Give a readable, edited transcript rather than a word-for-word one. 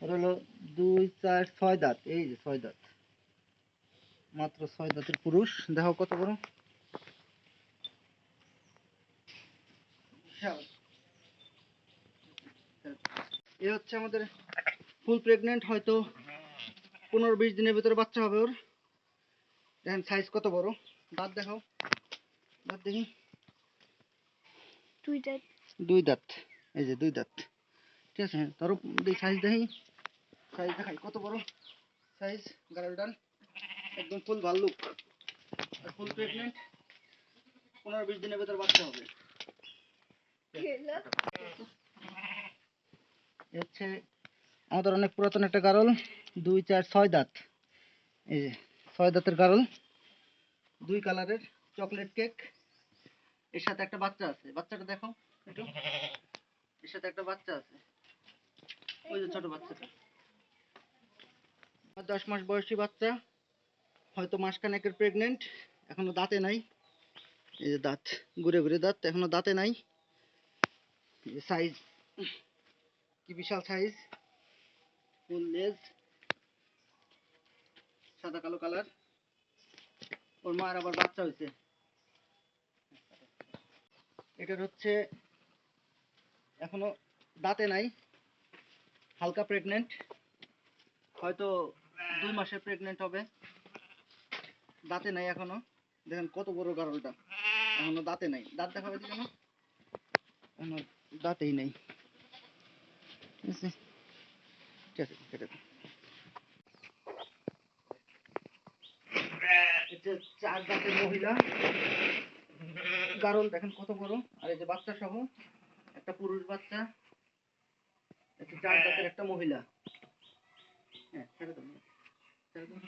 ওর হলো 2 4 6 দাঁত। এই যে 6 দাঁত, মাত্র 6 দাঁতের পুরুষ। দেখো কত বড়। এ হচ্ছে আমাদের ফুল প্রেগনেন্ট, হয়তো 15-20 দিনের ভিতরে বাচ্চা হবে ওর। দেখেন সাইজ কত বড়। দাঁত দেখাও, দাঁত দেখি। 2 দাঁত। 2 দাঁত, এই যে 2 দাঁত। ঠিক আছে, তারও সাইজ দেখি, সাইজ দেখাই কত বড় সাইজ। গাড়লটার একদম ফুল ভাল্লুক, ফুল প্রেগনেন্ট, 15-20 দিনের ভিতরে বাচ্চা হবে। হচ্ছে আমাদের অনেক পুরাতন একটা গারল, 2 4 6 দাঁত। এই যে 6 দাঁতের গারল, 2 কালারের, চকলেট কেক। এর সাথে একটা বাচ্চা আছে, বাচ্চাটা দেখো একটু। এর সাথে একটা বাচ্চা আছে, ওই যে ছোট বাচ্চাটা। 10 মাস বয়সী বাচ্চা, হয়তো মাসখানেকের প্রেগনেন্ট, এখনো দাঁতে নাই। এই যে দাঁত, ঘুরে ঘুরে দাঁত, এখনো দাঁতে নাই। সাইজ কি বিশাল সাইজ, ফুল লেজ, সাদা কালো কালার। ওর মার আবার বাচ্চা হয়েছে। এটার হচ্ছে এখনো দাঁতে নাই, হালকা প্রেগনেন্ট, হয়তো 2 মাসের প্রেগনেন্ট হবে। দাঁতে নাই এখনো। দেখেন কত বড় গারলটা, এখনো দাঁতে নাই। দাঁত দেখাবে কেন, এখনো দাঁতেই নাই। ঠিক আছে, ঠিক আছে, কেটে দাও। এটা 4 দাঁতের মহিলা গারল, দেখেন কত বড়। আর এই যে বাচ্চা সহ একটা পুরুষ বাচ্চা, একটা 4 দাঁতের একটা মহিলা। হ্যাঁ, ছেড়ে দাও, ছেড়ে দাও।